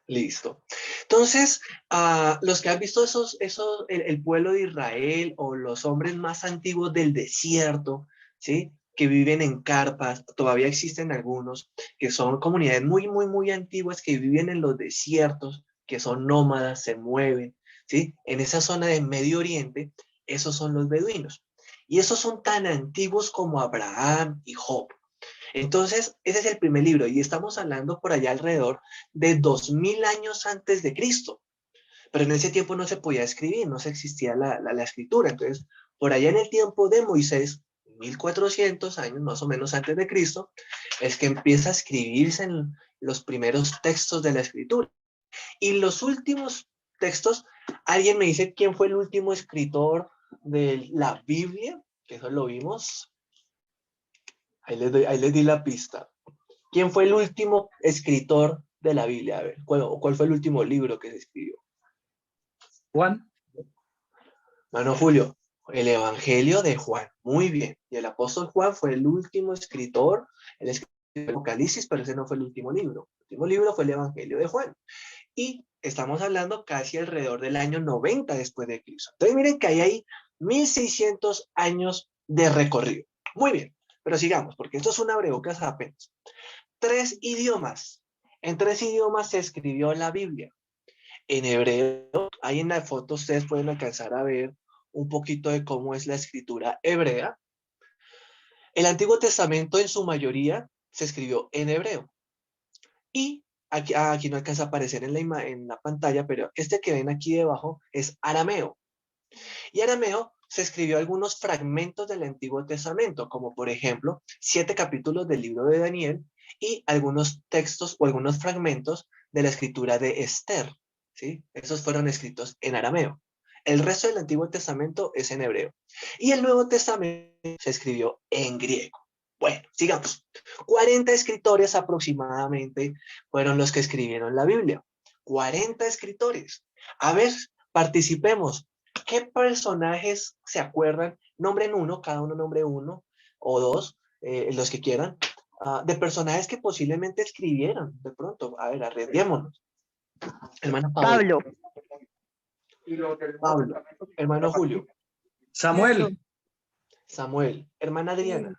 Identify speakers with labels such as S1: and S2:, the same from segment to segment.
S1: Listo. Entonces, los que han visto el pueblo de Israel o los hombres más antiguos del desierto, ¿sí? Que viven en carpas, todavía existen algunos, que son comunidades muy, muy, muy antiguas que viven en los desiertos, que son nómadas, se mueven, ¿sí? En esa zona de Medio Oriente, esos son los beduinos. Y esos son tan antiguos como Abraham y Job. Entonces, ese es el primer libro y estamos hablando por allá alrededor de 2000 años antes de Cristo. Pero en ese tiempo no se podía escribir, no se existía la escritura. Entonces, por allá en el tiempo de Moisés, 1400 años más o menos antes de Cristo, es que empieza a escribirse en los primeros textos de la escritura. Y los últimos textos, alguien me dice quién fue el último escritor de la Biblia, que eso lo vimos. Ahí les di la pista. ¿Quién fue el último escritor de la Biblia? A ver, ¿cuál fue el último libro que se escribió?
S2: Juan.
S1: Mano Julio, el Evangelio de Juan. Muy bien. Y el apóstol Juan fue el último escritor, él escribió el Apocalipsis, pero ese no fue el último libro. El último libro fue el Evangelio de Juan. Y estamos hablando casi alrededor del año 90 después de Cristo. Entonces miren que hay 1600 años de recorrido. Muy bien, pero sigamos, porque esto es una abrebocas apenas. 3 idiomas. En 3 idiomas se escribió la Biblia. En hebreo, ahí en la foto ustedes pueden alcanzar a ver un poquito de cómo es la escritura hebrea. El Antiguo Testamento en su mayoría se escribió en hebreo. Y aquí no alcanza a aparecer en la pantalla, pero este que ven aquí debajo es arameo. Y arameo se escribió algunos fragmentos del Antiguo Testamento, como por ejemplo 7 capítulos del libro de Daniel y algunos textos o algunos fragmentos de la escritura de Esther, ¿sí? Esos fueron escritos en arameo. El resto del Antiguo Testamento es en hebreo. Y el Nuevo Testamento se escribió en griego. Bueno, sigamos. 40 escritores aproximadamente fueron los que escribieron la Biblia. 40 escritores. A ver, participemos. ¿Qué personajes se acuerdan? Nombren uno, cada uno nombre uno o dos, los que quieran, de personajes que posiblemente escribieron de pronto. A ver, arriesguémonos. Hermana Paola.
S3: Pablo.
S1: Pablo. Hermano Julio.
S2: Samuel.
S1: Samuel. Hermana Adriana.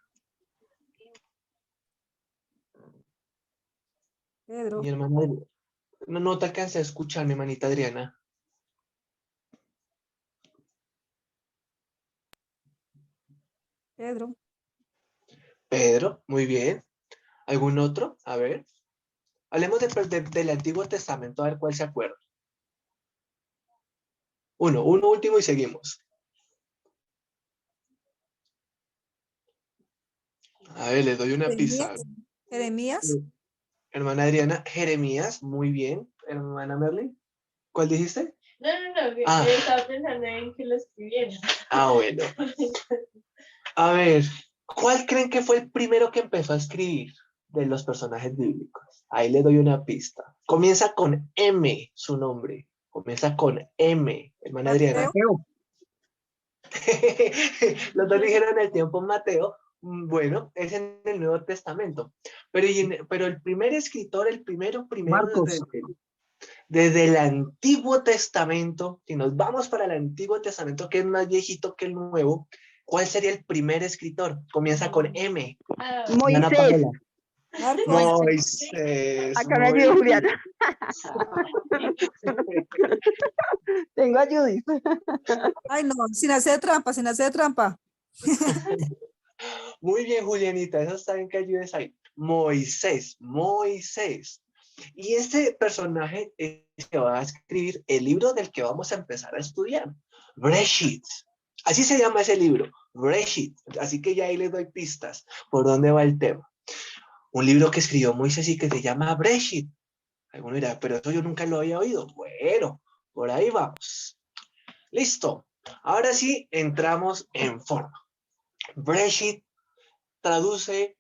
S4: Pedro.
S1: Mi hermana Adriana. No te alcancé a escuchar, mi hermanita Adriana.
S4: Pedro.
S1: Pedro, muy bien. ¿Algún otro? A ver. Hablemos del Antiguo Testamento, a ver cuál se acuerda. Uno último y seguimos. A ver, les doy una pista.
S4: Jeremías.
S1: Hermana Adriana, Jeremías, muy bien. Hermana Merlin, ¿cuál dijiste?
S5: No, estaba pensando en que lo escribieron.
S1: Bueno. A ver, ¿cuál creen que fue el primero que empezó a escribir de los personajes bíblicos? Ahí les doy una pista. Comienza con M, su nombre. Comienza con M, hermana Adriana.
S2: Mateo.
S1: Los dos dijeron el tiempo Mateo. Bueno, es en el Nuevo Testamento. Pero el primer escritor, el primero
S2: Marcos.
S1: desde el Antiguo Testamento, si nos vamos para el Antiguo Testamento, que es más viejito que el Nuevo, ¿cuál sería el primer escritor? Comienza con M. Ana
S3: Moisés.
S1: Paola.
S4: Marcos.
S1: Moisés.
S3: Acá me ayudó Juliana. Tengo a Judith.
S4: Ay, no, sin hacer trampa, sin hacer trampa.
S1: Muy bien, Julianita, eso está bien que ayudes ahí. Moisés. Y este personaje es que va a escribir el libro del que vamos a empezar a estudiar, Breshit. Así se llama ese libro, Breshit. Así que ya ahí les doy pistas por dónde va el tema. Un libro que escribió Moisés y que se llama Breshit. Alguno dirá, pero eso yo nunca lo había oído. Bueno, por ahí vamos. Listo. Ahora sí, entramos en forma. Breshit traduce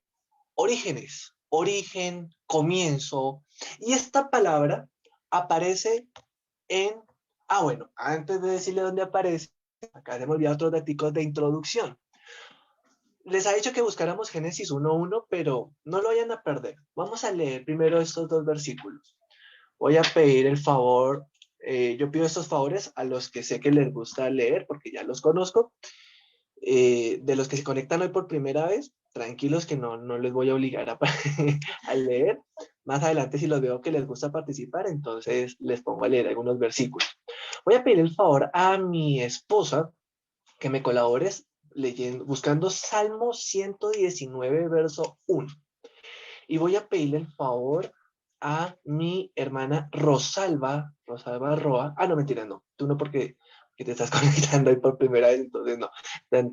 S1: orígenes, origen, comienzo. Y esta palabra aparece en... bueno, antes de decirle dónde aparece, acá se me olvidó otros datos de introducción. Les ha dicho que buscáramos Génesis 1:1, pero no lo vayan a perder. Vamos a leer primero estos dos versículos. voy a pedir el favor, yo pido estos favores a los que sé que les gusta leer, porque ya los conozco. De los que se conectan hoy por primera vez, tranquilos que no les voy a obligar a, a leer. Más adelante, si los veo que les gusta participar, entonces les pongo a leer algunos versículos. Voy a pedir el favor a mi esposa que me colabores leyendo, buscando Salmo 119, verso 1. Y voy a pedirle el favor a mi hermana Rosalba Roa. Ah, no, mentira, no. Tú no, porque te estás conectando ahí por primera vez, entonces no.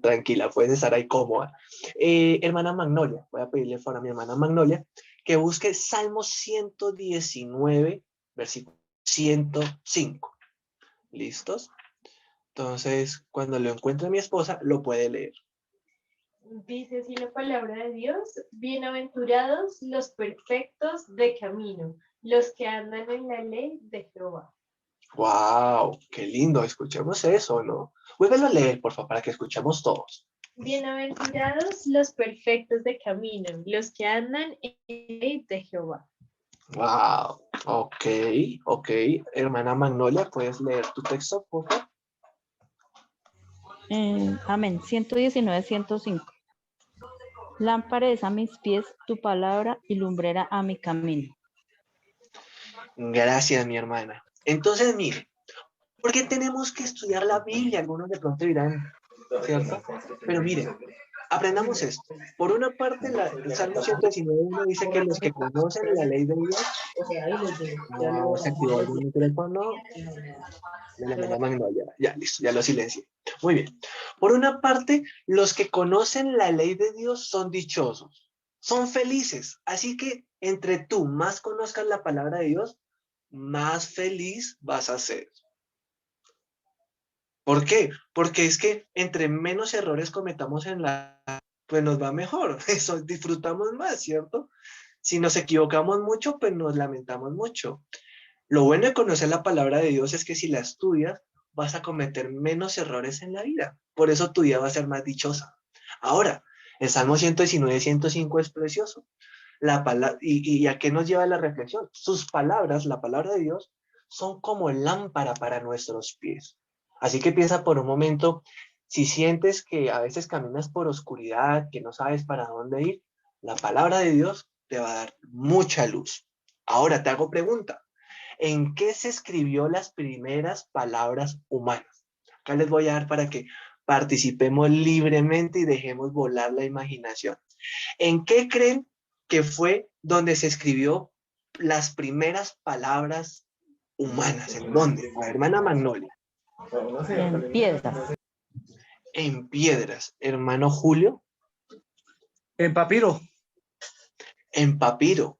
S1: Tranquila, puedes estar ahí cómoda. Hermana Magnolia, voy a pedirle el favor a mi hermana Magnolia que busque Salmo 119, versículo 105. ¿Listos? Entonces, cuando lo encuentre mi esposa, lo puede leer.
S5: Dice así la palabra de Dios: bienaventurados los perfectos de camino, los que andan en la ley de Jehová.
S1: ¡Wow! ¡Qué lindo! Escuchemos eso, ¿no? Vuélvelo a leer, por favor, para que escuchemos todos.
S5: Bienaventurados los perfectos de camino, los que andan en la ley de Jehová.
S1: ¡Wow! Ok, ok. Hermana Magnolia, ¿puedes leer tu texto, por favor?
S6: Amén. 119, 105. Lámpara es a mis pies tu palabra y lumbrera a mi camino.
S1: Gracias, mi hermana. Entonces, mire, ¿por qué tenemos que estudiar la Biblia? Algunos de pronto dirán, ¿cierto? Pero miren, aprendamos esto. Por una parte, el Salmo 119 dice que los que conocen la ley de Dios, no se activó algún micrófono de la hermana Magnolia. Ya, listo, ya lo silencié. Muy bien. Por una parte, los que conocen la ley de Dios son dichosos, son felices. Así que entre tú más conozcas la palabra de Dios, más feliz vas a ser. ¿Por qué? Porque es que entre menos errores cometamos pues nos va mejor. Eso disfrutamos más, ¿cierto? Si nos equivocamos mucho, pues nos lamentamos mucho. Lo bueno de conocer la palabra de Dios es que si la estudias, vas a cometer menos errores en la vida. Por eso tu vida va a ser más dichosa. Ahora, el Salmo 119, 105 es precioso. ¿Y a qué nos lleva la reflexión? Sus palabras, la palabra de Dios, son como lámpara para nuestros pies. Así que piensa por un momento, si sientes que a veces caminas por oscuridad, que no sabes para dónde ir, la palabra de Dios te va a dar mucha luz. Ahora te hago pregunta. ¿En qué se escribió las primeras palabras humanas? Acá les voy a dar para que participemos libremente y dejemos volar la imaginación. ¿En qué creen que fue donde se escribió las primeras palabras humanas? ¿En dónde? A ver, hermana Magnolia.
S6: En piedras.
S1: En piedras. Hermano Julio.
S2: En papiro.
S1: En papiro.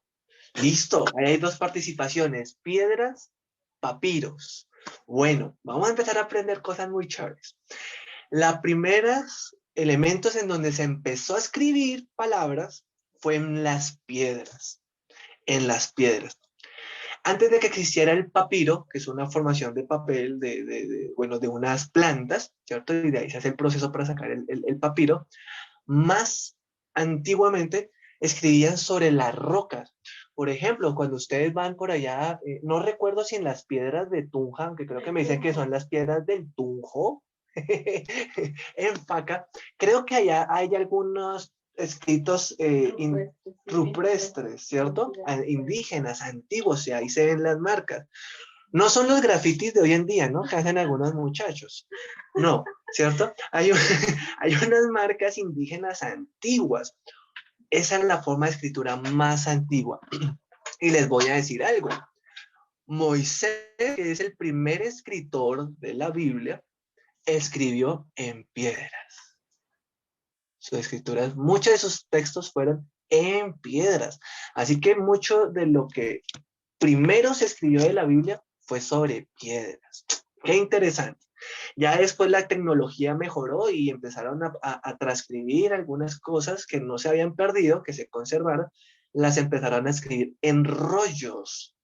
S1: Listo, ahí hay dos participaciones, piedras, papiros. Bueno, vamos a empezar a aprender cosas muy chéveres. Los primeros elementos en donde se empezó a escribir palabras fue en las piedras, en las piedras. Antes de que existiera el papiro, que es una formación de papel bueno, de unas plantas, ¿cierto? Y de ahí se hace el proceso para sacar el papiro. Más antiguamente escribían sobre las rocas. Por ejemplo, cuando ustedes van por allá, no recuerdo si en las piedras de Tunja, aunque creo que me dicen que son las piedras del Tunjo, en Paca, creo que allá hay algunos escritos rupestres, ¿cierto? Indígenas, antiguos, y ahí se ven las marcas. No son los grafitis de hoy en día, ¿no? Que hacen algunos muchachos. No, ¿cierto? Hay unas marcas indígenas antiguas. Esa es la forma de escritura más antigua. Y les voy a decir algo. Moisés, que es el primer escritor de la Biblia, escribió en piedras. Sus escrituras, muchos de sus textos fueron en piedras. Así que mucho de lo que primero se escribió de la Biblia fue sobre piedras. Qué interesante. Ya después la tecnología mejoró y empezaron a transcribir algunas cosas que no se habían perdido, que se conservaron, las empezaron a escribir en rollos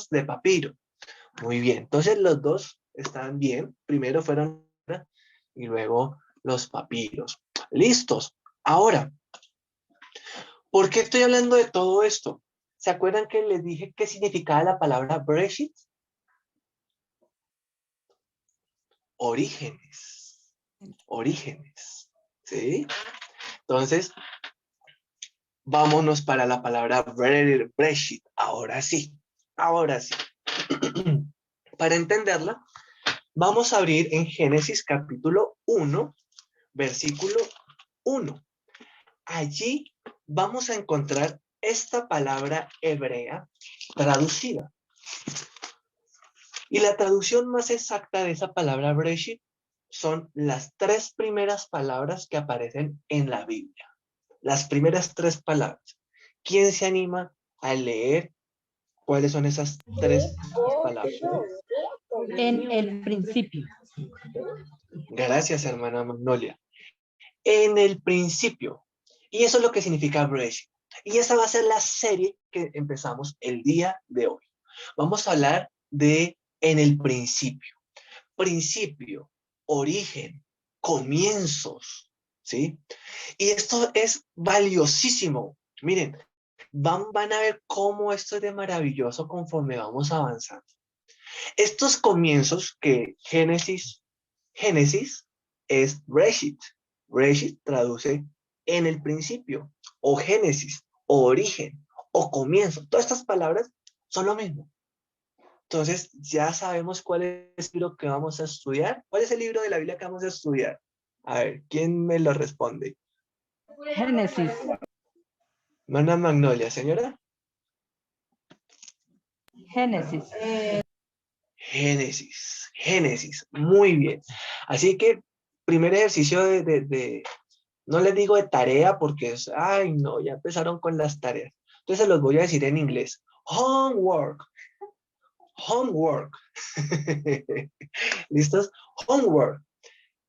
S1: de papiro. Muy bien, entonces los dos están bien. Primero fueron y luego los papiros. Listos. Ahora, ¿por qué estoy hablando de todo esto? ¿Se acuerdan que les dije qué significaba la palabra Bereshit? Orígenes. Orígenes. ¿Sí? Entonces, vámonos para la palabra Bereshit. Ahora sí. Ahora sí. Para entenderla, vamos a abrir en Génesis capítulo 1, versículo 1. Allí vamos a encontrar esta palabra hebrea traducida. Y la traducción más exacta de esa palabra Bereshit son las 3 primeras palabras que aparecen en la Biblia. Las primeras 3 palabras. ¿Quién se anima a leer cuáles son esas 3 palabras?
S6: En el principio.
S1: Gracias, hermana Magnolia. En el principio. Y eso es lo que significa Bereshit. Y esa va a ser la serie que empezamos el día de hoy. Vamos a hablar de en el principio. Principio, origen, comienzos, ¿sí? Y esto es valiosísimo. Miren, van a ver cómo esto es de maravilloso conforme vamos avanzando. Estos comienzos que Génesis es Bereshit. Bereshit traduce en el principio, o Génesis, o origen, o comienzo. Todas estas palabras son lo mismo. Entonces, ya sabemos cuál es el libro que vamos a estudiar. ¿Cuál es el libro de la Biblia que vamos a estudiar? A ver, ¿quién me lo responde?
S6: Génesis.
S1: Hermana Magnolia, señora.
S6: Génesis.
S1: Génesis. Muy bien. Así que, primer ejercicio no les digo de tarea porque es, ay no, ya empezaron con las tareas. Entonces se los voy a decir en inglés. Homework. ¿Listos? Homework.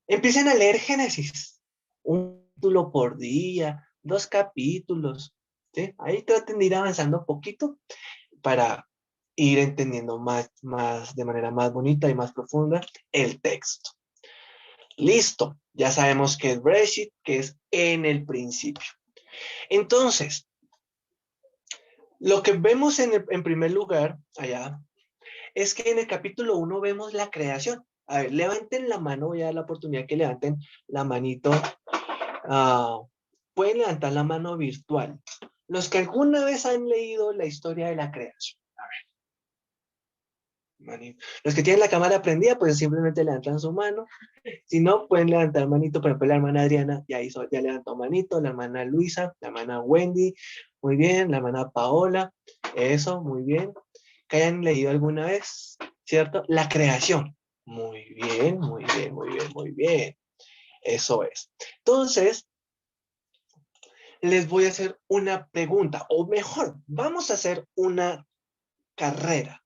S1: Empiecen a leer Génesis. Un capítulo por día, 2 capítulos. ¿Sí? Ahí traten de ir avanzando un poquito para ir entendiendo más de manera más bonita y más profunda el texto. Listo. Ya sabemos que es Bereshit, que es en el principio. Entonces, lo que vemos en primer lugar allá es que en el capítulo 1 vemos la creación. A ver, levanten la mano, voy a dar la oportunidad que levanten la manito. Pueden levantar la mano virtual. Los que alguna vez han leído la historia de la creación. A ver. Manito. Los que tienen la cámara prendida, pues simplemente levantan su mano. Si no, pueden levantar manito. Por ejemplo, la hermana Adriana ya levantó manito. La hermana Luisa, la hermana Wendy. Muy bien. La hermana Paola. Eso, muy bien. Que hayan leído alguna vez, ¿cierto? La creación. Muy bien, muy bien, muy bien, muy bien. Eso es. Entonces, les voy a hacer una pregunta, o mejor, vamos a hacer una carrera.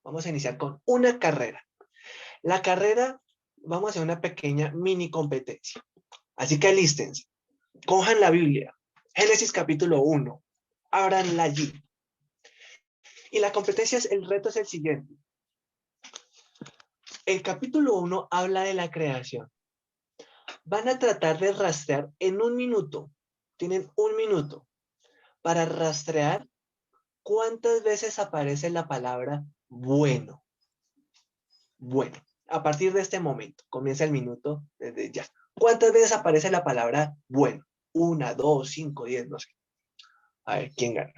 S1: Vamos a iniciar con una carrera. La carrera, vamos a hacer una pequeña mini competencia. Así que alístense. Cojan la Biblia. Génesis capítulo 1. Ábranla allí. Y la competencia, el reto es el siguiente. El capítulo 1 habla de la creación. Van a tratar de rastrear en 1 minuto. Tienen 1 minuto para rastrear cuántas veces aparece la palabra bueno. Bueno, a partir de este momento, comienza el minuto desde ya. ¿Cuántas veces aparece la palabra bueno? 1, 2, 5, 10, no sé. A ver, ¿quién gana?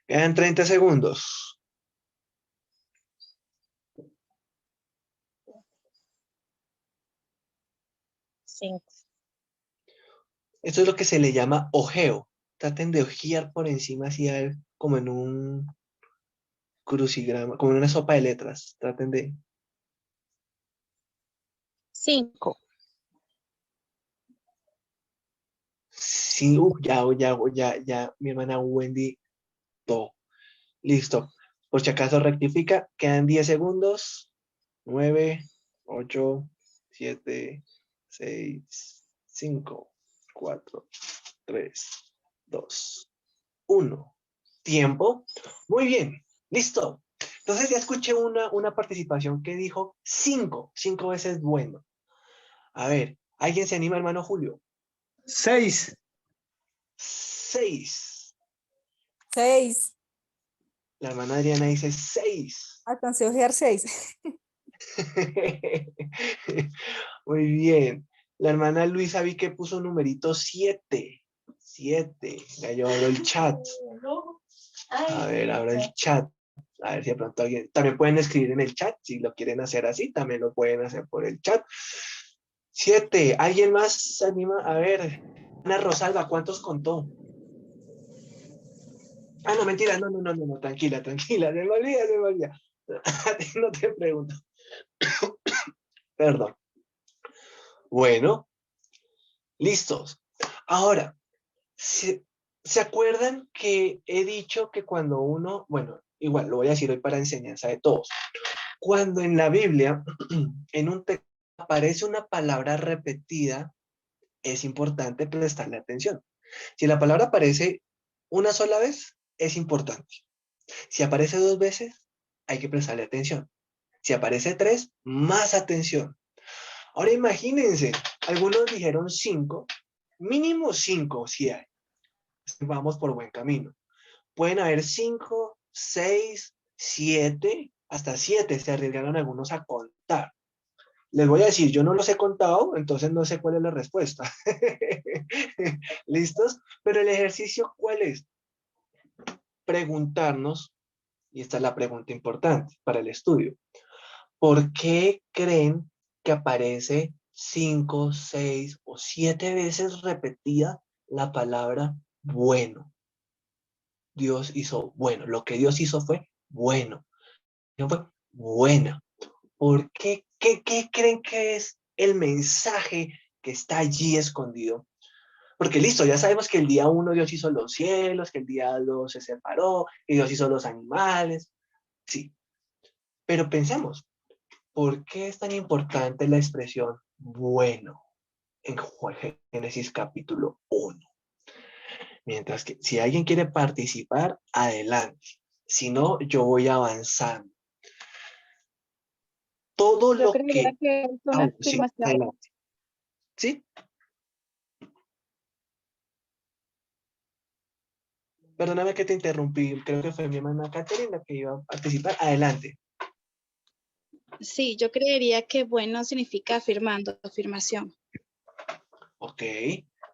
S1: Quedan 30 segundos. Esto es lo que se le llama ojeo. Traten de ojear por encima, así a ver, como en un crucigrama, como en una sopa de letras. Traten de...
S3: 5.
S1: Sí, ya, mi hermana Wendy, todo. Listo. Por si acaso rectifica, quedan 10 segundos. 9, 8, 7, 6, 5, 4, 3, 2, 1. Tiempo. Muy bien, listo. Entonces ya escuché una participación que dijo 5 veces bueno. A ver, ¿alguien se anima, hermano Julio?
S2: 6.
S1: 6.
S4: 6.
S1: La hermana Adriana dice 6.
S4: Alcancé a ojear 6.
S1: Muy bien. La hermana Luisa vi que puso un numerito 7. 7. Ya yo abro el chat.
S5: No.
S1: A
S5: Ay,
S1: ver, abro el
S5: Luisa.
S1: chat. A ver si de pronto alguien... También pueden escribir en el chat. Si lo quieren hacer así, también lo pueden hacer por el chat. 7. ¿Alguien más se anima? A ver. Ana Rosalba, ¿cuántos contó? Ah, no, mentira. No. Tranquila. Se me olvida. A ti no te pregunto. Perdón. Bueno, listos. Ahora, ¿se acuerdan que he dicho que cuando uno, bueno, igual lo voy a decir hoy para enseñanza de todos, cuando en la Biblia, en un texto aparece una palabra repetida, es importante prestarle atención. Si la palabra aparece una sola vez, es importante. Si aparece 2 veces, hay que prestarle atención. Si aparece 3, más atención. Ahora imagínense, algunos dijeron 5, mínimo 5 si hay. Vamos por buen camino. Pueden haber 5, 6, 7, hasta 7 se arriesgaron algunos a contar. Les voy a decir, yo no los he contado, entonces no sé cuál es la respuesta. ¿Listos? Pero el ejercicio, ¿cuál es? Preguntarnos, y esta es la pregunta importante para el estudio, ¿por qué creen que aparece 5, 6 o 7 veces repetida la palabra bueno? Dios hizo bueno. Lo que Dios hizo fue bueno. No fue buena. ¿Por qué? ¿Qué creen que es el mensaje que está allí escondido? Porque listo, ya sabemos que el día 1 Dios hizo los cielos, que el día 2 se separó, que Dios hizo los animales. Sí. Pero pensemos, ¿por qué es tan importante la expresión bueno en Génesis capítulo 1? Mientras que si alguien quiere participar, adelante. Si no, yo voy avanzando. Todo
S7: Yo
S1: lo
S7: creería
S1: que...
S7: que es una
S1: sí,
S7: afirmación.
S1: adelante. ¿Sí? Perdóname que te interrumpí. Creo que fue mi hermana Caterina que iba a participar. Adelante.
S7: Sí, yo creería que bueno significa afirmando, afirmación.
S1: Ok.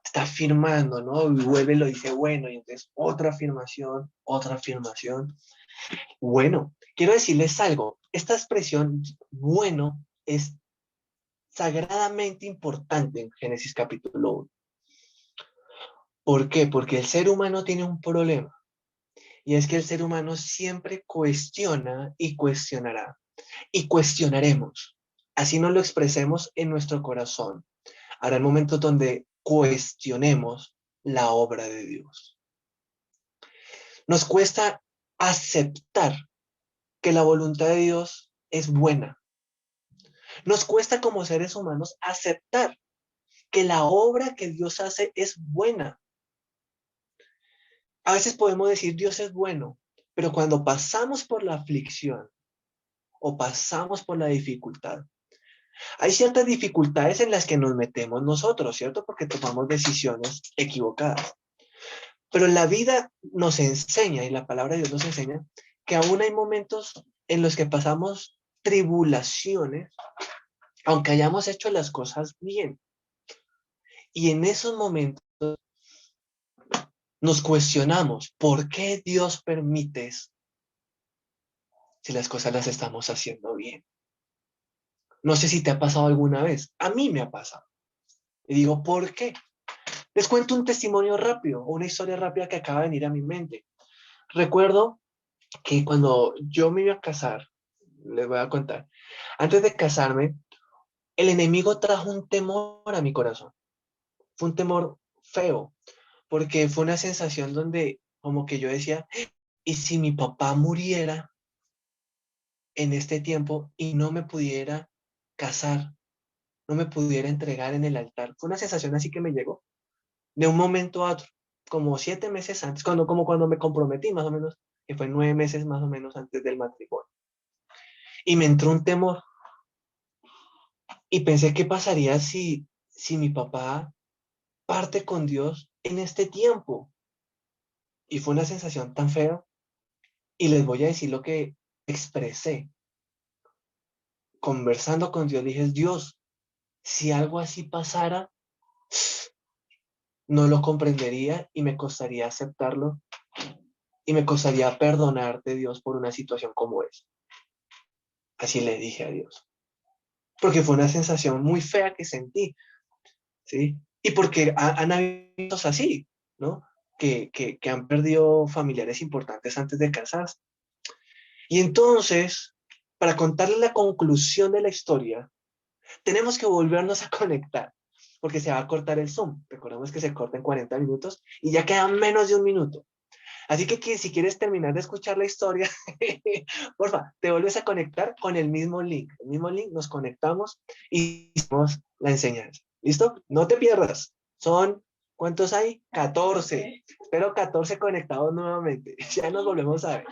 S1: Está afirmando, ¿no? Y vuelve y lo dice bueno. Y entonces otra afirmación, otra afirmación. Bueno, quiero decirles algo. Esta expresión bueno es sagradamente importante en Génesis capítulo 1. ¿Por qué? Porque el ser humano tiene un problema. Y es que el ser humano siempre cuestiona y cuestionará. Y cuestionaremos. Así nos lo expresemos en nuestro corazón. Habrá momentos donde cuestionemos la obra de Dios. Nos cuesta aceptar que la voluntad de Dios es buena. Nos cuesta como seres humanos aceptar que la obra que Dios hace es buena. A veces podemos decir Dios es bueno, pero cuando pasamos por la aflicción o pasamos por la dificultad, hay ciertas dificultades en las que nos metemos nosotros, ¿cierto? Porque tomamos decisiones equivocadas. Pero la vida nos enseña, y la palabra de Dios nos enseña, que aún hay momentos en los que pasamos tribulaciones, aunque hayamos hecho las cosas bien. Y en esos momentos nos cuestionamos, ¿por qué Dios permite esto si las cosas las estamos haciendo bien? No sé si te ha pasado alguna vez. A mí me ha pasado. Y digo, ¿por qué? Les cuento un testimonio rápido, una historia rápida que acaba de venir a mi mente. Recuerdo que cuando yo me iba a casar, les voy a contar, antes de casarme, el enemigo trajo un temor a mi corazón. Fue un temor feo, porque fue una sensación donde como que yo decía, ¿y si mi papá muriera en este tiempo y no me pudiera casar? no me pudiera entregar en el altar. Fue una sensación así que me llegó de un momento a otro, como 7 meses antes, como cuando me comprometí más o menos, que fue 9 meses más o menos antes del matrimonio. Y me entró un temor y pensé, ¿qué pasaría si mi papá parte con Dios en este tiempo? Y fue una sensación tan fea. Y les voy a decir lo que expresé. Conversando con Dios, dije, Dios, si algo así pasara, no lo comprendería y me costaría aceptarlo y me costaría perdonarte, Dios, por una situación como esa. Así le dije a Dios. Porque fue una sensación muy fea que sentí, ¿sí? Y porque han habido casos así, ¿no? Que han perdido familiares importantes antes de casarse. Y entonces, para contarles la conclusión de la historia, tenemos que volvernos a conectar, porque se va a cortar el Zoom. Recordemos que se corta en 40 minutos y ya quedan menos de un minuto. Así que si quieres terminar de escuchar la historia, porfa, te vuelves a conectar con el mismo link. El mismo link, nos conectamos y hicimos la enseñanza. ¿Listo? No te pierdas. Son, ¿cuántos hay? 14. Espero 14 conectados nuevamente. Ya nos volvemos a ver.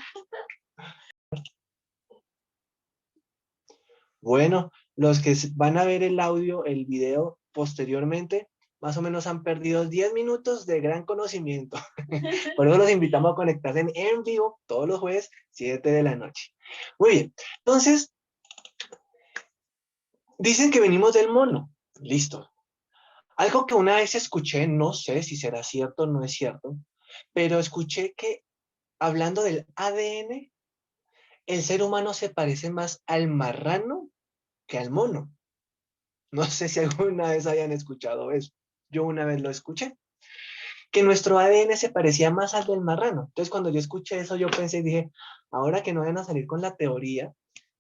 S1: Bueno, los que van a ver el audio, el video posteriormente, más o menos han perdido 10 minutos de gran conocimiento. Por eso los invitamos a conectarse en vivo todos los jueves, 7 de la noche. Muy bien, entonces, dicen que venimos del mono. Listo. Algo que una vez escuché, no sé si será cierto o no es cierto, pero escuché que hablando del ADN, el ser humano se parece más al marrano que al mono. No sé si alguna vez hayan escuchado eso. Yo una vez lo escuché. Que nuestro ADN se parecía más al del marrano. Entonces, cuando yo escuché eso, yo pensé y dije, ahora que no vayan a salir con la teoría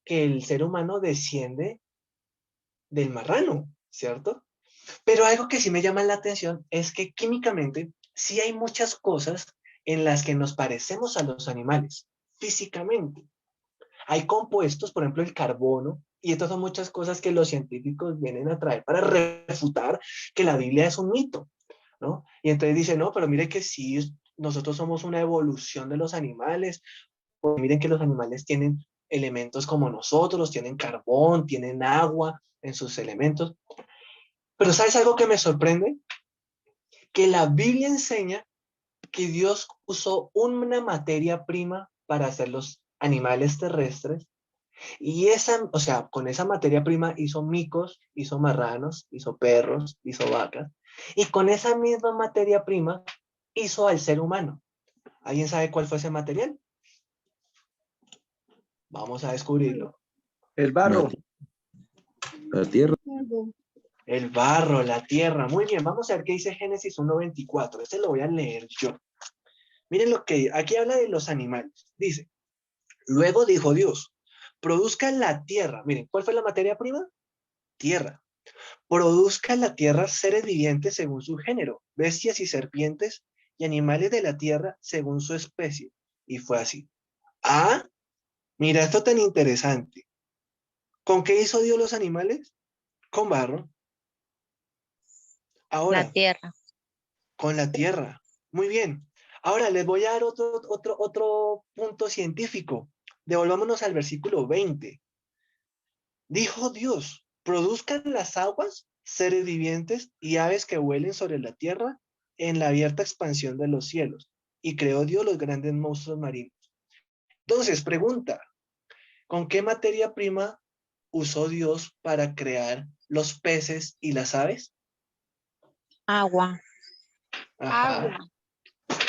S1: que el ser humano desciende del marrano, ¿cierto? Pero algo que sí me llama la atención es que químicamente sí hay muchas cosas en las que nos parecemos a los animales, físicamente. Hay compuestos, por ejemplo, el carbono, y estas son muchas cosas que los científicos vienen a traer para refutar que la Biblia es un mito, ¿no? Y entonces dice, no, pero mire que sí, nosotros somos una evolución de los animales, pues miren que los animales tienen elementos como nosotros, tienen carbón, tienen agua en sus elementos. Pero ¿sabes algo que me sorprende? Que la Biblia enseña que Dios usó una materia prima para hacer los animales terrestres. Y esa, o sea, con esa materia prima hizo micos, hizo marranos, hizo perros, hizo vacas. Y con esa misma materia prima hizo al ser humano. ¿Alguien sabe cuál fue ese material? Vamos a descubrirlo.
S2: El barro.
S8: La tierra.
S1: El barro, la tierra. Muy bien, vamos a ver qué dice Génesis 1:24. Este lo voy a leer yo. Miren lo que aquí habla de los animales. Dice, luego dijo Dios, produzca la tierra. Miren, ¿cuál fue la materia prima? Tierra. Produzca la tierra seres vivientes según su género, bestias y serpientes, y animales de la tierra según su especie. Y fue así. Ah, mira esto tan interesante. ¿Con qué hizo Dios los animales? Con barro.
S6: La
S1: Ahora,
S6: tierra.
S1: con la tierra. Muy bien. Ahora les voy a dar otro punto científico. Devolvámonos al versículo 20. Dijo Dios, produzcan las aguas, seres vivientes y aves que vuelen sobre la tierra en la abierta expansión de los cielos. Y creó Dios los grandes monstruos marinos. Entonces, pregunta, ¿con qué materia prima usó Dios para crear los peces y las aves?
S6: Agua.
S1: Ajá.
S7: Agua.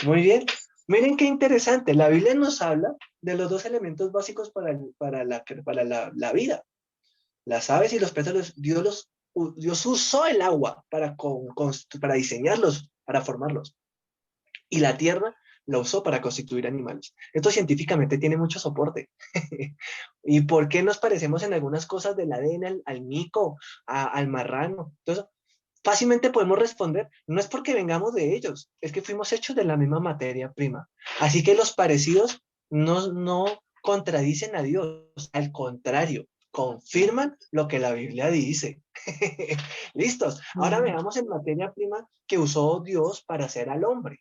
S1: Muy bien. Miren qué interesante. La Biblia nos habla de los dos elementos básicos para la vida. Las aves y los peces, Dios usó el agua para diseñarlos, para formarlos. Y la tierra la usó para constituir animales. Esto científicamente tiene mucho soporte. ¿Y por qué nos parecemos en algunas cosas del ADN al mico, al marrano? Entonces, fácilmente podemos responder, no es porque vengamos de ellos, es que fuimos hechos de la misma materia prima. Así que los parecidos no contradicen a Dios, al contrario, confirman lo que la Biblia dice. ¿Listos? Ahora veamos en materia prima que usó Dios para hacer al hombre.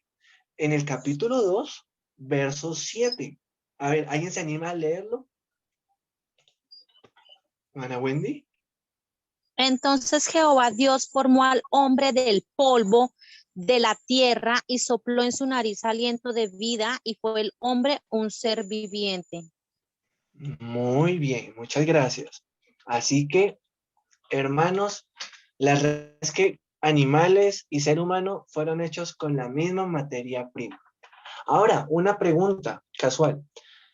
S1: En el capítulo 2, verso 7. A ver, ¿alguien se anima a leerlo? Ana Wendy.
S9: Entonces Jehová Dios formó al hombre del polvo de la tierra y sopló en su nariz aliento de vida y fue el hombre un ser viviente.
S1: Muy bien, muchas gracias. Así que, hermanos, la realidad es que animales y ser humano fueron hechos con la misma materia prima. Ahora, una pregunta casual.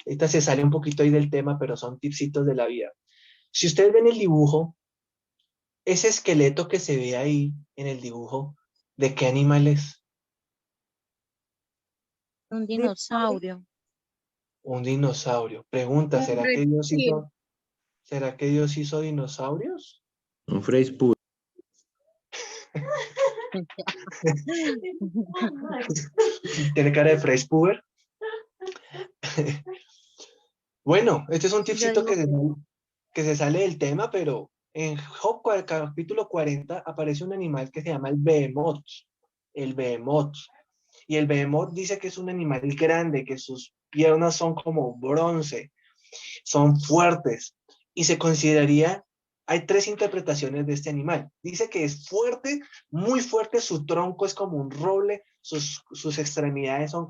S1: Esta se sale un poquito ahí del tema, pero son tipsitos de la vida. Si ustedes ven el dibujo, ese esqueleto que se ve ahí en el dibujo, ¿de qué animal es?
S9: Un dinosaurio.
S1: Un dinosaurio. Pregunta,
S7: Un
S1: ¿será que Dios hizo dinosaurios?
S8: Un phrase puro.
S1: Tiene cara de fresh puber. Bueno, este es un
S9: Yo
S1: tipcito
S9: digo
S1: que se sale del tema, pero en Job capítulo 40 aparece un animal que se llama el behemoth. El behemoth. Y el behemoth dice que es un animal grande, que sus piernas son como bronce, son fuertes. Y se consideraría, hay tres interpretaciones de este animal. Dice que es fuerte, muy fuerte, su tronco es como un roble, sus extremidades son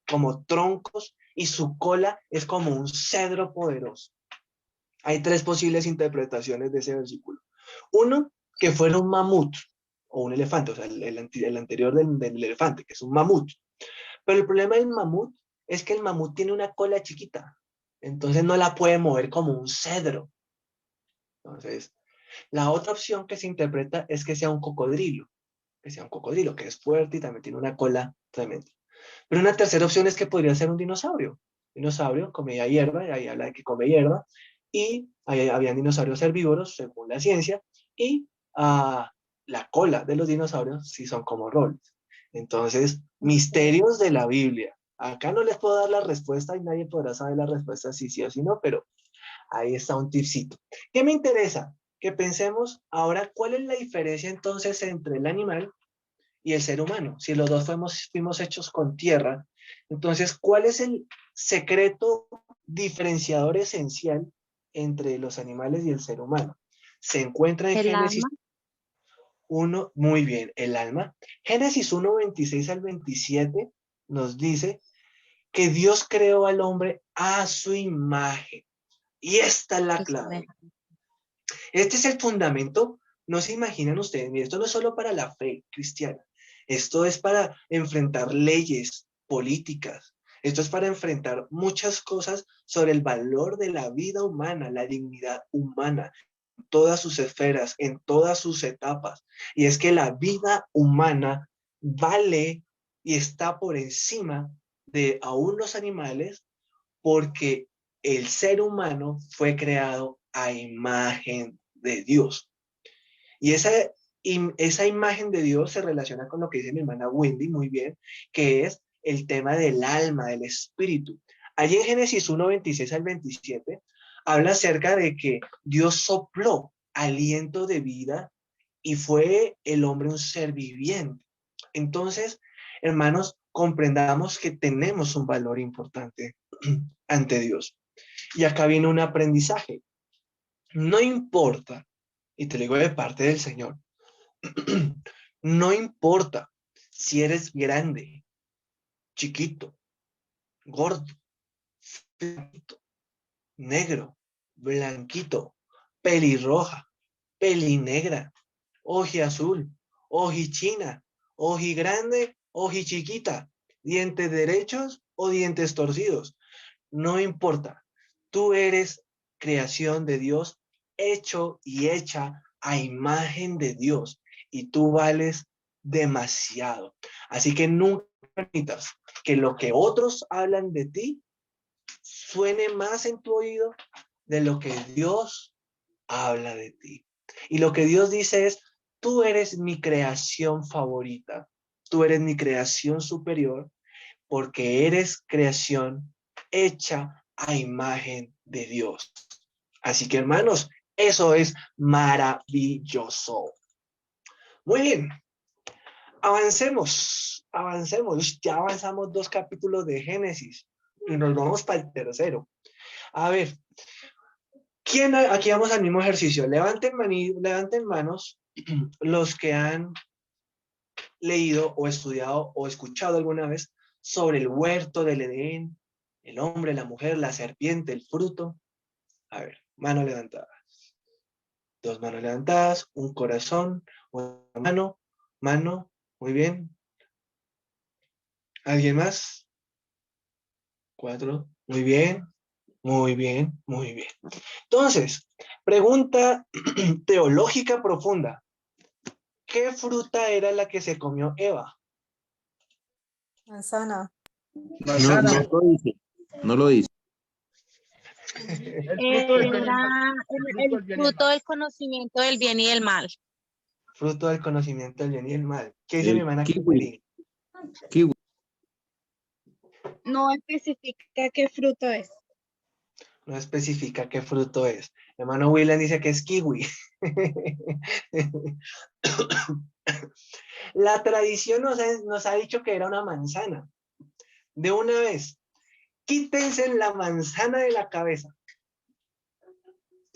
S1: como troncos y su cola es como un cedro poderoso. Hay tres posibles interpretaciones de ese versículo. Uno, que fuera un mamut o un elefante, o sea, el anterior del elefante, que es un mamut. Pero el problema del mamut es que el mamut tiene una cola chiquita, entonces no la puede mover como un cedro. Entonces, la otra opción que se interpreta es que sea un cocodrilo, que es fuerte y también tiene una cola tremenda. Pero una tercera opción es que podría ser un dinosaurio. Dinosaurio comía hierba, y ahí habla de que come hierba, y habían dinosaurios herbívoros, según la ciencia, y la cola de los dinosaurios sí son como roles. Entonces, misterios de la Biblia. Acá no les puedo dar la respuesta y nadie podrá saber la respuesta si sí o si no, pero ahí está un tipcito. ¿Qué me interesa? Que pensemos ahora cuál es la diferencia entonces entre el animal y el ser humano. Si los dos fuimos hechos con tierra, entonces, ¿cuál es el secreto diferenciador esencial entre los animales y el ser humano? Se encuentra en
S9: el
S1: Génesis
S9: alma.
S1: 1, muy bien, el alma. Génesis 1, 26 al 27 nos dice que Dios creó al hombre a su imagen. Y esta es la clave. Este es el fundamento. No se imaginan ustedes, mire, esto no es solo para la fe cristiana. Esto es para enfrentar leyes políticas. Esto es para enfrentar muchas cosas sobre el valor de la vida humana, la dignidad humana, en todas sus esferas, en todas sus etapas. Y es que la vida humana vale y está por encima de aún los animales, porque el ser humano fue creado a imagen de Dios. Y esa imagen de Dios se relaciona con lo que dice mi hermana Wendy muy bien, que es el tema del alma, del espíritu. Allí en Génesis 1, 26 al 27, habla acerca de que Dios sopló aliento de vida y fue el hombre un ser viviente. Entonces, hermanos, comprendamos que tenemos un valor importante ante Dios. Y acá viene un aprendizaje. No importa, y te lo digo de parte del Señor, no importa si eres grande, chiquito, gordo, flaquito, negro, blanquito, pelirroja, pelinegra, ojiazul, ojichina, ojigrande, ojichiquita, dientes derechos o dientes torcidos. No importa. Tú eres creación de Dios, hecho y hecha a imagen de Dios, y tú vales demasiado. Así que nunca permitas que lo que otros hablan de ti suene más en tu oído de lo que Dios habla de ti. Y lo que Dios dice es, tú eres mi creación favorita, tú eres mi creación superior, porque eres creación hecha a imagen de Dios. Así que, hermanos, eso es maravilloso. Muy bien. Avancemos. Ya avanzamos 2 capítulos de Génesis y nos vamos para el tercero. A ver, aquí vamos al mismo ejercicio. Levanten manos los que han leído o estudiado o escuchado alguna vez sobre el huerto del Edén, el hombre, la mujer, la serpiente, el fruto. A ver, mano levantada. 2 manos levantadas, un corazón, una mano, muy bien. ¿Alguien más? 4, muy bien. Entonces, pregunta teológica profunda. ¿Qué fruta era la que se comió Eva?
S4: Manzana.
S2: Manzana.
S8: No lo dice. No lo dice.
S9: Era el fruto del conocimiento del bien y del mal.
S1: Fruto del conocimiento del bien y del mal. ¿Qué dice
S8: El
S1: mi hermana
S8: kiwi.
S1: Kimberly?
S8: Kiwi.
S7: No especifica qué fruto es.
S1: No especifica qué fruto es. Mi hermano William dice que es kiwi. La tradición nos ha dicho que era una manzana. De una vez, quítense la manzana de la cabeza.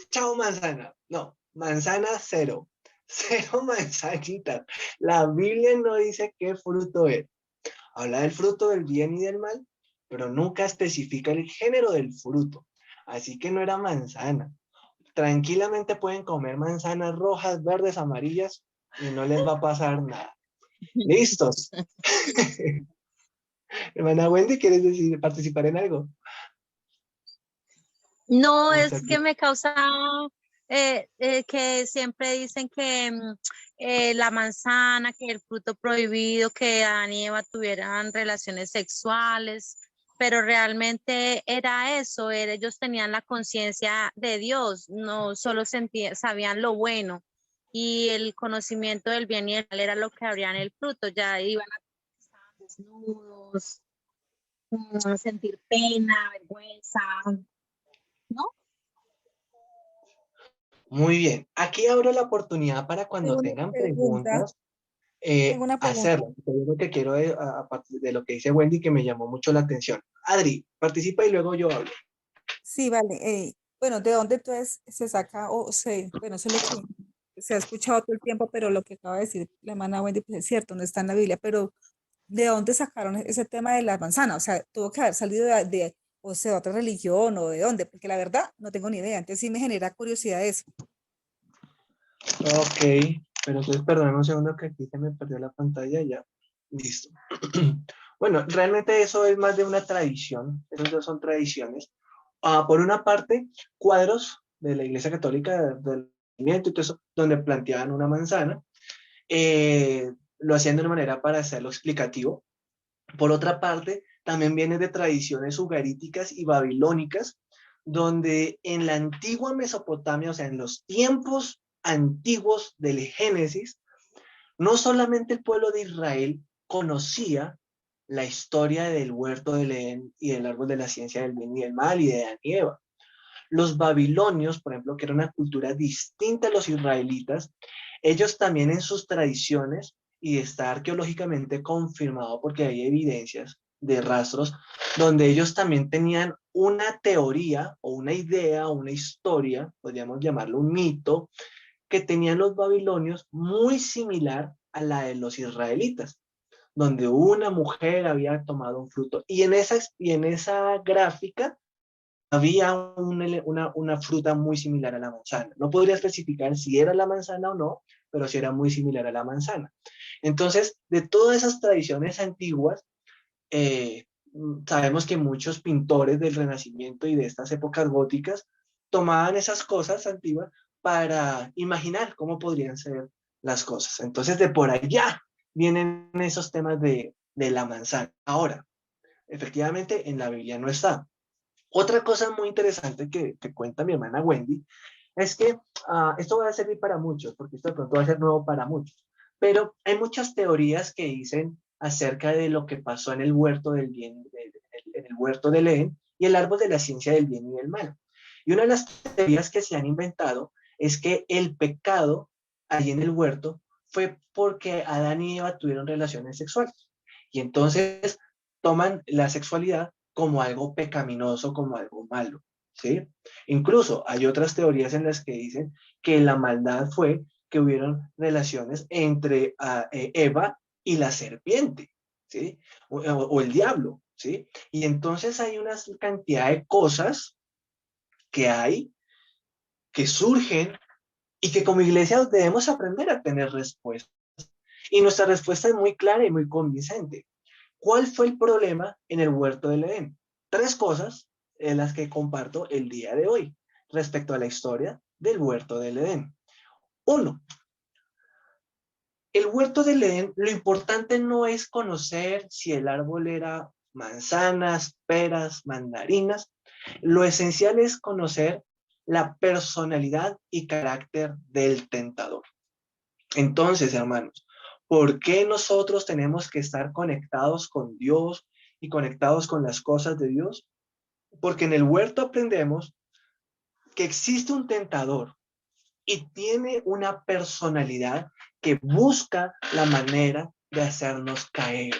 S1: Chao manzana. No, manzana cero. Cero manzanitas. La Biblia no dice qué fruto es. Habla del fruto del bien y del mal, pero nunca especifica el género del fruto. Así que no era manzana. Tranquilamente pueden comer manzanas rojas, verdes, amarillas y no les va a pasar nada. ¿Listos? Hermana Wendy, ¿quieres participar en algo?
S9: No,
S1: Vamos a
S9: es que me causa que siempre dicen que la manzana, que el fruto prohibido, que Adán y Eva tuvieran relaciones sexuales, pero realmente era eso, ellos tenían la conciencia de Dios, no solo sabían lo bueno y el conocimiento del bien y del mal era lo que abrían el fruto, ya iban a estar desnudos, sentir pena, vergüenza, ¿no?
S1: Muy bien. Aquí abro la oportunidad para cuando
S4: Tengo una
S1: tengan
S4: pregunta.
S1: preguntas,
S4: Tengo una pregunta.
S1: hacerlo. Yo lo que quiero es, a partir de lo que dice Wendy, que me llamó mucho la atención. Adri, participa y luego yo hablo.
S4: Sí, vale. Bueno, ¿de dónde entonces se saca bueno, eso es lo que se ha escuchado todo el tiempo, pero lo que acaba de decir la hermana Wendy, pues es cierto, no está en la Biblia, pero ¿de dónde sacaron ese tema de la manzana? O sea, tuvo que haber salido o sea, otra religión o de dónde, porque la verdad no tengo ni idea. Entonces sí me genera curiosidad eso.
S1: Ok, pero entonces perdóname un segundo que aquí se me perdió la pantalla ya. Listo. Bueno, realmente eso es más de una tradición, esos dos son tradiciones. Por una parte, cuadros de la Iglesia Católica del movimiento y todo eso, donde planteaban una manzana, lo hacían de una manera para hacerlo explicativo. Por otra parte, también viene de tradiciones ugaríticas y babilónicas, donde en la antigua Mesopotamia, o sea, en los tiempos antiguos del Génesis, no solamente el pueblo de Israel conocía la historia del huerto del Edén y del árbol de la ciencia del bien y del mal y de Adán y Eva. Los babilonios, por ejemplo, que era una cultura distinta a los israelitas, ellos también en sus tradiciones, y está arqueológicamente confirmado porque hay evidencias de rastros, donde ellos también tenían una teoría o una idea o una historia, podríamos llamarlo un mito, que tenían los babilonios muy similar a la de los israelitas, donde una mujer había tomado un fruto. Y en esa gráfica había una fruta muy similar a la manzana. No podría especificar si era la manzana o no, pero sí era muy similar a la manzana. Entonces, de todas esas tradiciones antiguas, sabemos que muchos pintores del Renacimiento y de estas épocas góticas tomaban esas cosas antiguas para imaginar cómo podrían ser las cosas. Entonces, de por allá vienen esos temas de la manzana. Ahora, efectivamente, en la Biblia no está. Otra cosa muy interesante que cuenta mi hermana Wendy es que esto va a servir para muchos, porque esto de pronto va a ser nuevo para muchos, pero hay muchas teorías que dicen acerca de lo que pasó en el huerto del bien, en el huerto del Edén y el árbol de la ciencia del bien y del mal. Y una de las teorías que se han inventado es que el pecado allí en el huerto fue porque Adán y Eva tuvieron relaciones sexuales. Y entonces toman la sexualidad como algo pecaminoso, como algo malo, ¿sí? Incluso hay otras teorías en las que dicen que la maldad fue que hubieron relaciones entre Eva y la serpiente, ¿sí? O el diablo, ¿sí? Y entonces hay una cantidad de cosas que hay, que surgen y que como iglesia debemos aprender a tener respuestas. Y nuestra respuesta es muy clara y muy convincente. ¿Cuál fue el problema en el huerto del Edén? 3 cosas en las que comparto el día de hoy respecto a la historia del huerto del Edén. 1. El huerto del Edén, lo importante no es conocer si el árbol era manzanas, peras, mandarinas. Lo esencial es conocer la personalidad y carácter del tentador. Entonces, hermanos, ¿por qué nosotros tenemos que estar conectados con Dios y conectados con las cosas de Dios? Porque en el huerto aprendemos que existe un tentador y tiene una personalidad que busca la manera de hacernos caer.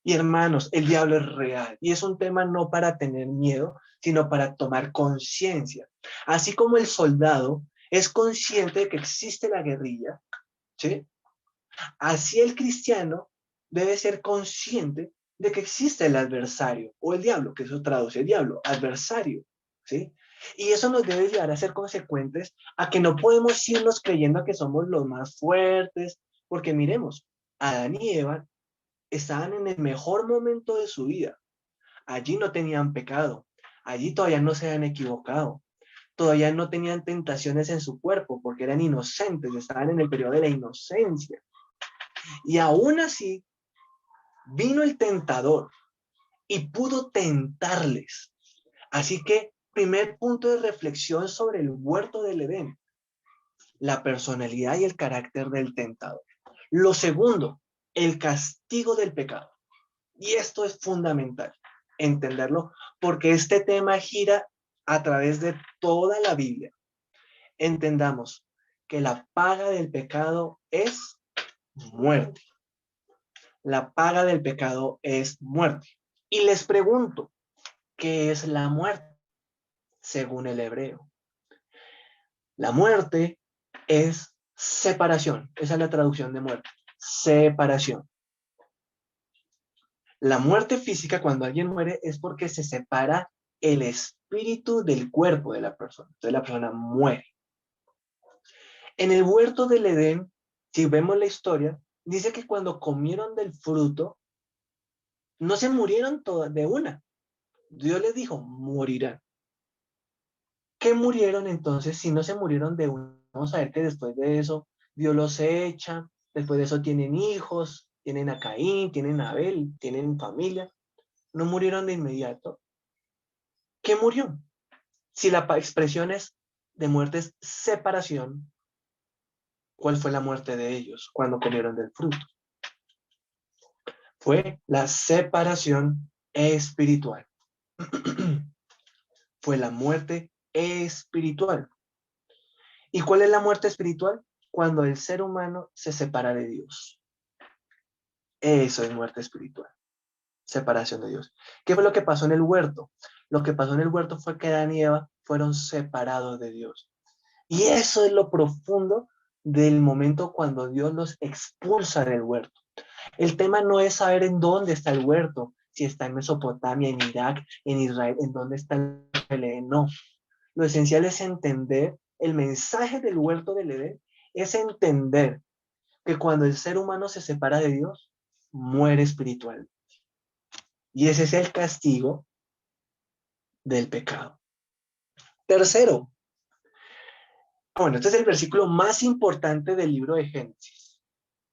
S1: Y hermanos, el diablo es real y es un tema no para tener miedo, sino para tomar conciencia. Así como el soldado es consciente de que existe la guerrilla, ¿sí? Así el cristiano debe ser consciente de que existe el adversario o el diablo, que eso traduce diablo, adversario, ¿sí? Y eso nos debe llevar a ser consecuentes a que no podemos irnos creyendo que somos los más fuertes, porque miremos, Adán y Eva estaban en el mejor momento de su vida. Allí no tenían pecado, allí todavía no se habían equivocado, todavía no tenían tentaciones en su cuerpo porque eran inocentes, estaban en el periodo de la inocencia. Y aún así, vino el tentador y pudo tentarles. Así que, primer punto de reflexión sobre el huerto del Edén, la personalidad y el carácter del tentador. Lo segundo, el castigo del pecado. Y esto es fundamental, entenderlo, porque este tema gira a través de toda la Biblia. Entendamos que la paga del pecado es muerte. La paga del pecado es muerte. Y les pregunto, ¿qué es la muerte? Según el hebreo. La muerte es separación. Esa es la traducción de muerte. Separación. La muerte física, cuando alguien muere, es porque se separa el espíritu del cuerpo de la persona. Entonces la persona muere. En el huerto del Edén, si vemos la historia, dice que cuando comieron del fruto, no se murieron todas de una. Dios les dijo, morirán. ¿Qué murieron entonces? Si no se murieron de una, vamos a ver que después de eso Dios los echa, después de eso tienen hijos, tienen a Caín, tienen a Abel, tienen familia. No murieron de inmediato. ¿Qué murió? Si la expresión es de muerte es separación, ¿cuál fue la muerte de ellos cuando comieron del fruto? Fue la separación espiritual. Fue la muerte espiritual. ¿Y cuál es la muerte espiritual? Cuando el ser humano se separa de Dios. Eso es muerte espiritual. Separación de Dios. ¿Qué fue lo que pasó en el huerto? Lo que pasó en el huerto fue que Adán y Eva fueron separados de Dios. Y eso es lo profundo del momento cuando Dios los expulsa del huerto. El tema no es saber en dónde está el huerto, si está en Mesopotamia, en Irak, en Israel, en dónde está el Edén, no. Lo esencial es entender el mensaje del huerto del Edén, es entender que cuando el ser humano se separa de Dios, muere espiritualmente. Y ese es el castigo del pecado. Tercero, bueno, este es el versículo más importante del libro de Génesis.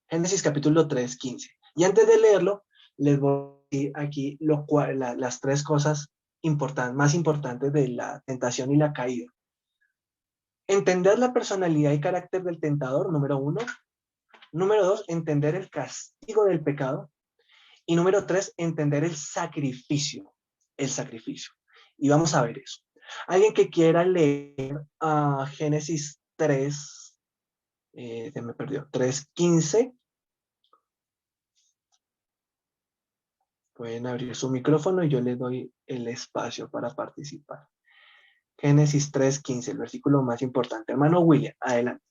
S1: Génesis capítulo 3, 15. Y antes de leerlo, les voy a decir aquí las 3 cosas más importantes de la tentación y la caída. Entender la personalidad y carácter del tentador, número 1. Número 2, entender el castigo del pecado. Y número 3, entender el sacrificio. El sacrificio. Y vamos a ver eso. Alguien que quiera leer a Génesis 3, se me perdió, 3:15. Pueden abrir su micrófono y yo les doy el espacio para participar. Génesis 3:15, el versículo más importante. Hermano William, adelante.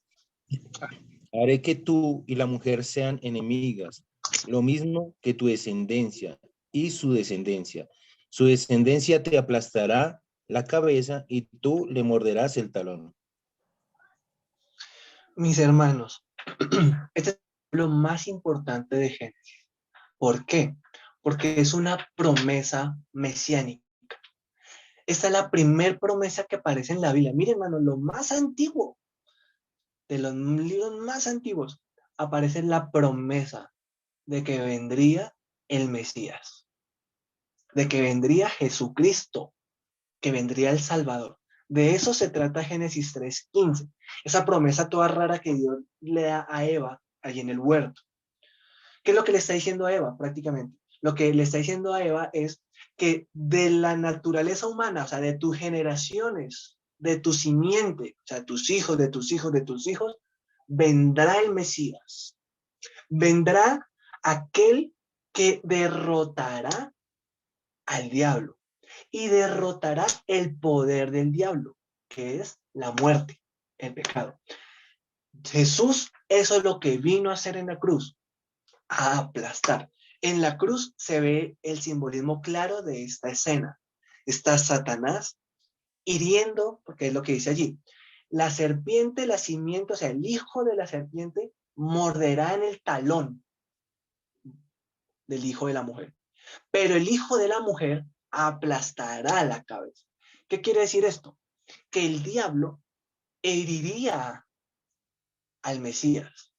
S8: Haré que tú y la mujer sean enemigas, lo mismo que tu descendencia y su descendencia. Su descendencia te aplastará la cabeza y tú le morderás el talón.
S1: Mis hermanos, este es lo más importante de Génesis. ¿Por qué? Porque es una promesa mesiánica. Esta es la primer promesa que aparece en la Biblia. Miren, hermano, lo más antiguo, de los libros más antiguos, aparece la promesa de que vendría el Mesías, de que vendría Jesucristo, que vendría el Salvador. De eso se trata Génesis 3:15. Esa promesa toda rara que Dios le da a Eva allí en el huerto. ¿Qué es lo que le está diciendo a Eva prácticamente? Lo que le está diciendo a Eva es que de la naturaleza humana, o sea, de tus generaciones, de tu simiente, o sea, tus hijos, de tus hijos, de tus hijos, vendrá el Mesías. Vendrá aquel que derrotará al diablo y derrotará el poder del diablo, que es la muerte, el pecado. Jesús, eso es lo que vino a hacer en la cruz, a aplastar. En la cruz se ve el simbolismo claro de esta escena. Está Satanás hiriendo, porque es lo que dice allí, la serpiente, la simiente, o sea, el hijo de la serpiente morderá en el talón del hijo de la mujer. Pero el hijo de la mujer aplastará la cabeza. ¿Qué quiere decir esto? Que el diablo heriría al Mesías,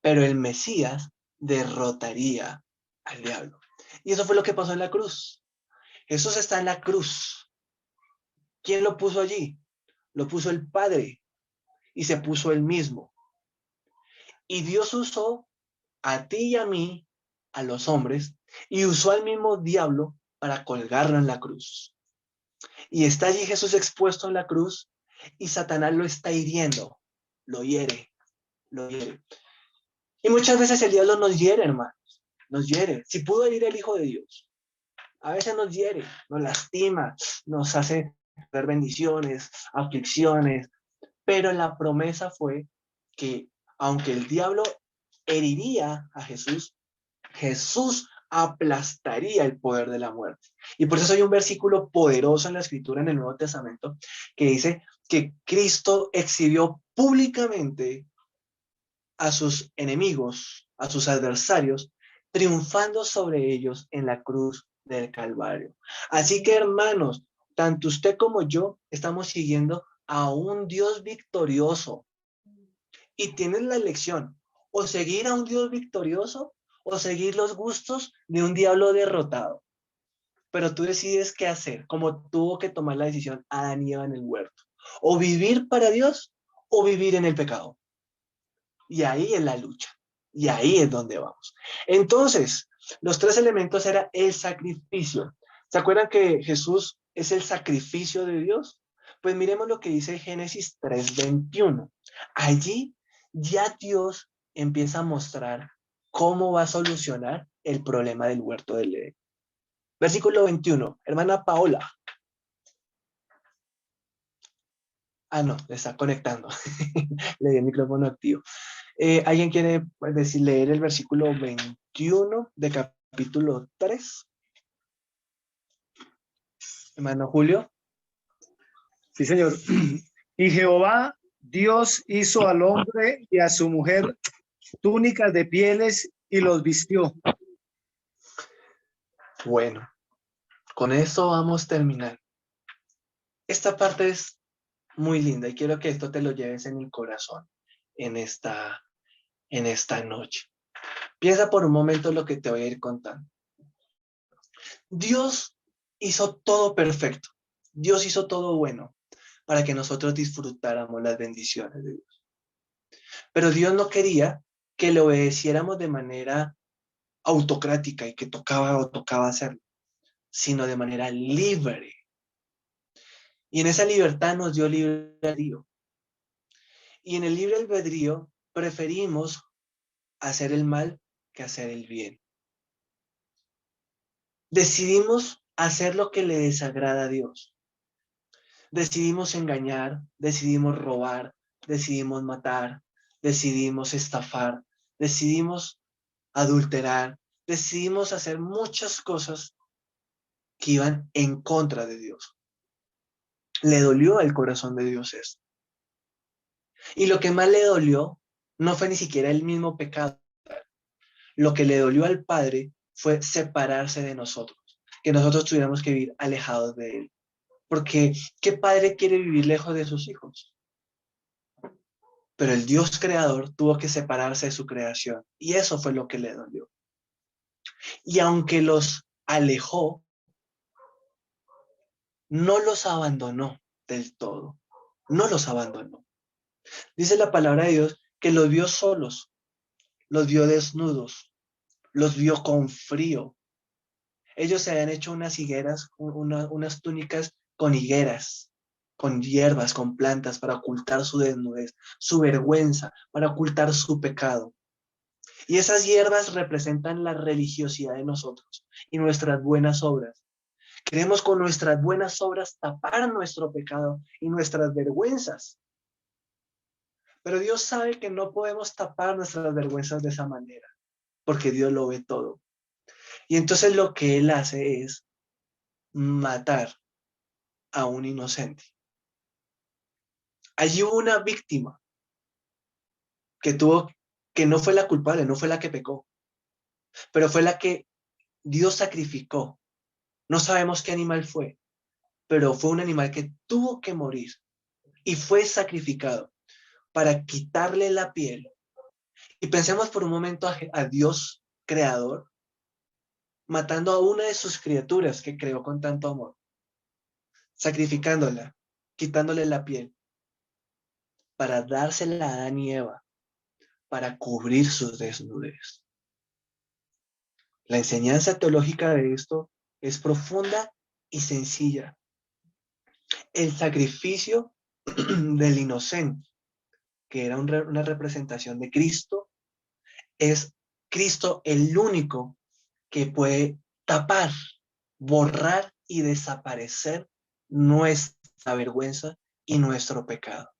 S1: pero el Mesías derrotaría al diablo. Y eso fue lo que pasó en la cruz. Jesús está en la cruz. ¿Quién lo puso allí? Lo puso el Padre y se puso él mismo. Y Dios usó a ti y a mí, a los hombres, y usó al mismo diablo para colgarlo en la cruz. Y está allí Jesús expuesto en la cruz y Satanás lo está hiriendo, lo hiere, lo hiere. Y muchas veces el diablo nos hiere, hermanos, nos hiere. Si pudo herir el Hijo de Dios, a veces nos hiere, nos lastima, nos hace ver bendiciones, aflicciones, pero la promesa fue que aunque el diablo heriría a Jesús, Jesús aplastaría el poder de la muerte. Y por eso hay un versículo poderoso en la Escritura, en el Nuevo Testamento, que dice que Cristo exhibió públicamente a sus enemigos, a sus adversarios, triunfando sobre ellos en la cruz del Calvario. Así que, hermanos, tanto usted como yo estamos siguiendo a un Dios victorioso. Y tienes la elección, o seguir a un Dios victorioso, o seguir los gustos de un diablo derrotado. Pero tú decides qué hacer, como tuvo que tomar la decisión Adán y Eva en el huerto. O vivir para Dios, o vivir en el pecado. Y ahí es la lucha. Y ahí es donde vamos. Entonces, los tres elementos era el sacrificio. ¿Se acuerdan que Jesús es el sacrificio de Dios? Pues miremos lo que dice Génesis 3:21. Allí ya Dios empieza a mostrar cómo va a solucionar el problema del huerto del Edén. Versículo 21. Hermana Paola. Ah, no, le está conectando. Le di el micrófono activo. ¿Alguien quiere leer el versículo 21 de capítulo 3? Hermano Julio.
S2: Sí, señor. Y Jehová Dios hizo al hombre y a su mujer túnicas de pieles y los vistió.
S1: Bueno, con eso vamos a terminar. Esta parte es muy linda y quiero que esto te lo lleves en el corazón en esta noche. Piensa por un momento lo que te voy a ir contando. Dios hizo todo perfecto. Dios hizo todo bueno para que nosotros disfrutáramos las bendiciones de Dios. Pero Dios no quería que le obedeciéramos de manera autocrática y que tocaba hacerlo, sino de manera libre. Y en esa libertad nos dio libre albedrío. Y en el libre albedrío preferimos hacer el mal que hacer el bien. Decidimos hacer lo que le desagrada a Dios. Decidimos engañar, decidimos robar, decidimos matar, decidimos estafar, decidimos adulterar, decidimos hacer muchas cosas que iban en contra de Dios. Le dolió al corazón de Dios esto. Y lo que más le dolió no fue ni siquiera el mismo pecado. Lo que le dolió al Padre fue separarse de nosotros, que nosotros tuviéramos que vivir alejados de Él. Porque, ¿qué padre quiere vivir lejos de sus hijos? Pero el Dios creador tuvo que separarse de su creación. Y eso fue lo que le dolió. Y aunque los alejó, no los abandonó del todo. No los abandonó. Dice la palabra de Dios que los vio solos, los vio desnudos, los vio con frío. Ellos se habían hecho unas higueras, unas túnicas con higueras, con hierbas, con plantas para ocultar su desnudez, su vergüenza, para ocultar su pecado. Y esas hierbas representan la religiosidad de nosotros y nuestras buenas obras. Queremos con nuestras buenas obras tapar nuestro pecado y nuestras vergüenzas. Pero Dios sabe que no podemos tapar nuestras vergüenzas de esa manera, porque Dios lo ve todo. Y entonces lo que Él hace es matar a un inocente. Allí hubo una víctima que no fue la culpable, no fue la que pecó, pero fue la que Dios sacrificó. No sabemos qué animal fue, pero fue un animal que tuvo que morir y fue sacrificado para quitarle la piel. Y pensemos por un momento a Dios creador matando a una de sus criaturas que creó con tanto amor, sacrificándola, quitándole la piel, para dársela a Adán y Eva, para cubrir sus desnudez. La enseñanza teológica de esto es profunda y sencilla. El sacrificio del inocente, que era una representación de Cristo, es Cristo el único que puede tapar, borrar y desaparecer nuestra vergüenza y nuestro pecado.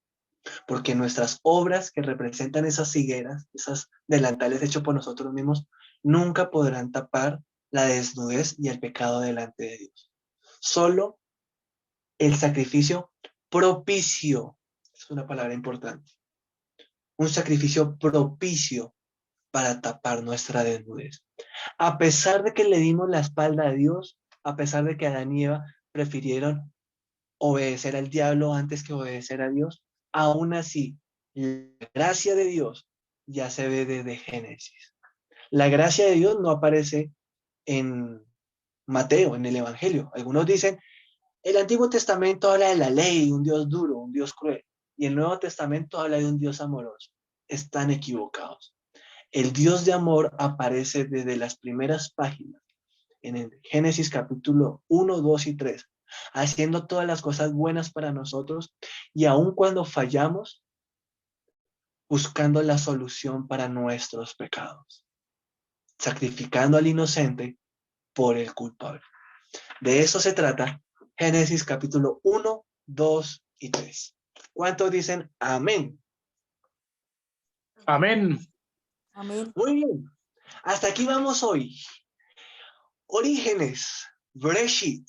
S1: Porque nuestras obras que representan esas higueras, esas delantales hechos por nosotros mismos, nunca podrán tapar la desnudez y el pecado delante de Dios. Solo el sacrificio propicio, es una palabra importante, un sacrificio propicio para tapar nuestra desnudez. A pesar de que le dimos la espalda a Dios, a pesar de que Adán y Eva prefirieron obedecer al diablo antes que obedecer a Dios, aún así, la gracia de Dios ya se ve desde Génesis. La gracia de Dios no aparece en Mateo, en el Evangelio. Algunos dicen, el Antiguo Testamento habla de la ley, un Dios duro, un Dios cruel, y el Nuevo Testamento habla de un Dios amoroso. Están equivocados. El Dios de amor aparece desde las primeras páginas, en el Génesis capítulo 1, 2 y 3, haciendo todas las cosas buenas para nosotros y aun cuando fallamos, buscando la solución para nuestros pecados, sacrificando al inocente por el culpable. De eso se trata Génesis capítulo 1, 2 y 3. ¿Cuántos dicen amén?
S2: Amén.
S4: Amén.
S1: Muy bien. Hasta aquí vamos hoy. Orígenes, Breshit.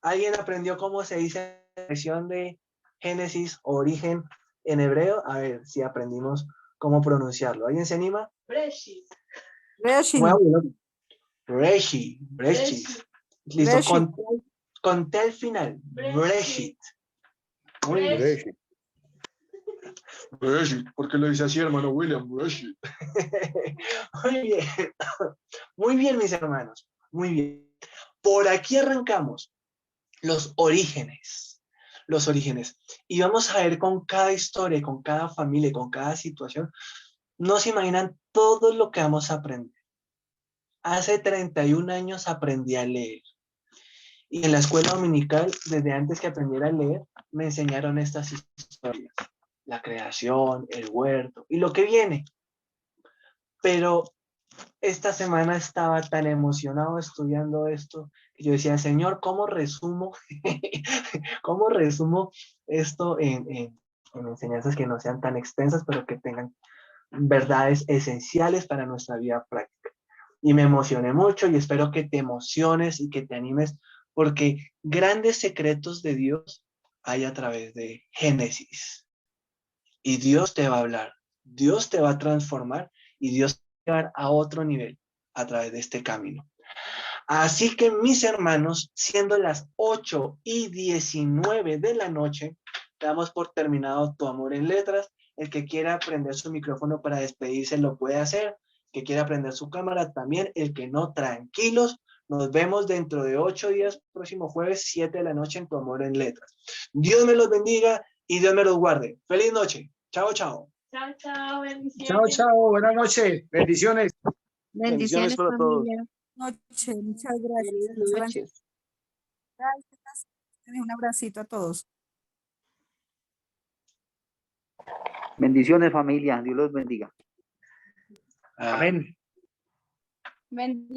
S1: ¿Alguien aprendió cómo se dice la expresión de Génesis, origen en hebreo? A ver si aprendimos cómo pronunciarlo. ¿Alguien se anima?
S5: Breshit.
S4: Reshit.
S1: Muy bueno. Breshit. Listo,
S4: Breshit.
S1: con T al final. Breshit. Muy bien.
S5: Breshit.
S1: Breshit, ¿por qué lo dice así, hermano William? Breshit. Muy bien. Muy bien, mis hermanos. Muy bien. Por aquí arrancamos los orígenes. Los orígenes. Y vamos a ver con cada historia, con cada familia, con cada situación. No se imaginan todo lo que vamos a aprender. Hace 31 años aprendí a leer. Y en la escuela dominical, desde antes que aprendiera a leer, me enseñaron estas historias. La creación, el huerto y lo que viene. Pero esta semana estaba tan emocionado estudiando esto que yo decía, Señor, ¿cómo resumo, cómo resumo esto en enseñanzas que no sean tan extensas, pero que tengan verdades esenciales para nuestra vida práctica? Y me emocioné mucho y espero que te emociones y que te animes, porque grandes secretos de Dios hay a través de Génesis. Y Dios te va a hablar, Dios te va a transformar y Dios te va a llevar a otro nivel a través de este camino. Así que mis hermanos, siendo las 8:19 de la noche, damos por terminado Tu Amor en Letras. El que quiera prender su micrófono para despedirse lo puede hacer. El que quiera prender su cámara también. El que no, tranquilos. Nos vemos dentro de 8 días, próximo jueves, 7 de la noche en Tu Amor en Letras. Dios me los bendiga y Dios me los guarde. Feliz noche. Chao, chao.
S5: Chao, chao, bendiciones.
S2: Chao, chao. Buenas noches. Bendiciones.
S9: Bendiciones,
S10: para todos.
S9: familia.
S4: Noche, muchas gracias.
S3: Feliz
S4: Muchas
S3: noche.
S4: gracias. Un abracito a todos.
S10: Bendiciones, familia. Dios los bendiga.
S2: Amén.
S7: Bendiciones.